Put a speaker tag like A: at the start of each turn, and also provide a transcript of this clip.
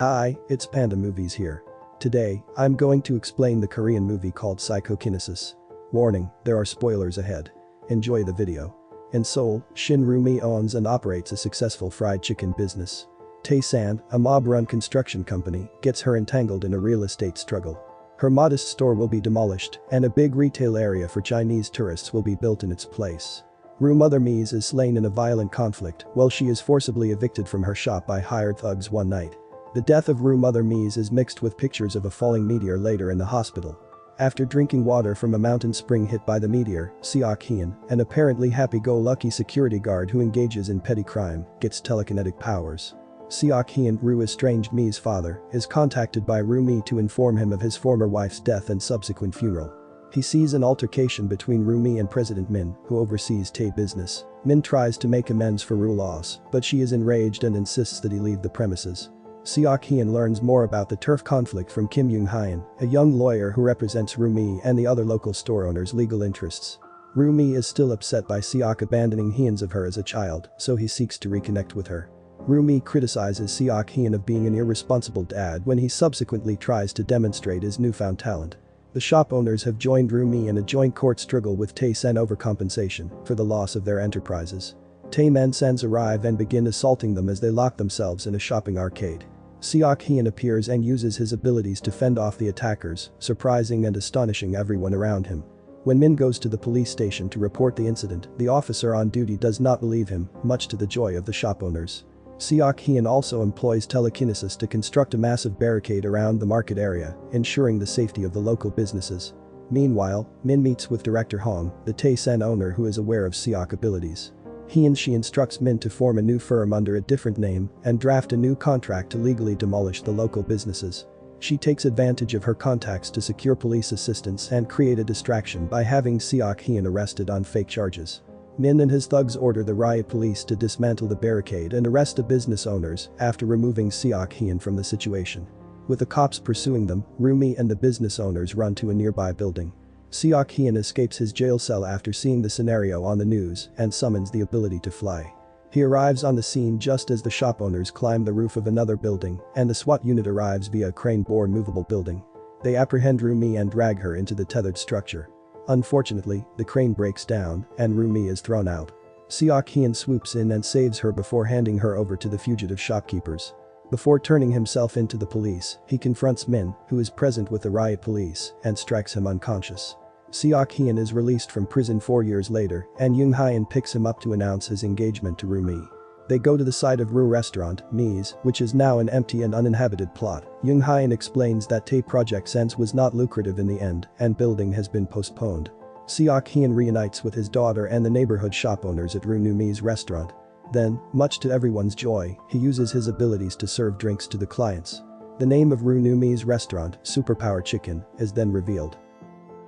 A: Hi, it's Panda Movies here. Today, I'm going to explain the Korean movie called Psychokinesis. Warning, there are spoilers ahead. Enjoy the video. In Seoul, Shin Roo-mi owns and operates a successful fried chicken business. Tae-san, a mob-run construction company, gets her entangled in a real estate struggle. Her modest store will be demolished, and a big retail area for Chinese tourists will be built in its place. Roo-mother Mies is slain in a violent conflict while she is forcibly evicted from her shop by hired thugs one night. The death of Roo-mother Mies is mixed with pictures of a falling meteor later in the hospital. After drinking water from a mountain spring hit by the meteor, Seok-heon, an apparently happy-go-lucky security guard who engages in petty crime, gets telekinetic powers. Seok-heon, Roo-estranged Mies' father, is contacted by Roo-mi to inform him of his former wife's death and subsequent funeral. He sees an altercation between Roo-mi and President Min, who oversees Tae-business. Min tries to make amends for Roo-loss, but she is enraged and insists that he leave the premises. Seok-heon learns more about the turf conflict from Kim Jung-hyun, a young lawyer who represents Roo-mi and the other local store owners' legal interests. Roo-mi is still upset by Seok-abandoning hints of her as a child, so he seeks to reconnect with her. Roo-mi criticizes Seok-heon of being an irresponsible dad when he subsequently tries to demonstrate his newfound talent. The shop owners have joined Roo-mi in a joint court struggle with Tae-san over compensation for the loss of their enterprises. Tae-sans arrive and begin assaulting them as they lock themselves in a shopping arcade. Seok-heon appears and uses his abilities to fend off the attackers, surprising and astonishing everyone around him. When Min goes to the police station to report the incident, the officer on duty does not believe him, much to the joy of the shop owners. Seok-heon also employs telekinesis to construct a massive barricade around the market area, ensuring the safety of the local businesses. Meanwhile, Min meets with Director Hong, the Tae-san owner who is aware of Seok abilities. She instructs Min to form a new firm under a different name and draft a new contract to legally demolish the local businesses. She takes advantage of her contacts to secure police assistance and create a distraction by having Seok-heon arrested on fake charges. Min and his thugs order the riot police to dismantle the barricade and arrest the business owners after removing Seok-heon from the situation. With the cops pursuing them, Roo-mi and the business owners run to a nearby building. Seok-heon escapes his jail cell after seeing the scenario on the news and summons the ability to fly. He arrives on the scene just as the shop owners climb the roof of another building and the SWAT unit arrives via a crane-borne movable building. They apprehend Roo-mi and drag her into the tethered structure. Unfortunately, the crane breaks down and Roo-mi is thrown out. Seok-heon swoops in and saves her before handing her over to the fugitive shopkeepers. Before turning himself into the police, he confronts Min, who is present with the riot police, and strikes him unconscious. Seok-heon is released from prison 4 years later, and Jung-hyun picks him up to announce his engagement to Roo-mi. They go to the site of Roo-estranged, Mies, which is now an empty and uninhabited plot. Jung-hyun explains that Tae project sense was not lucrative in the end, and building has been postponed. Seok-heon reunites with his daughter and the neighborhood shop owners at Roo-mi's restaurant. Then, much to everyone's joy, he uses his abilities to serve drinks to the clients. The name of Roo-mi's restaurant, Superpower Chicken, is then revealed.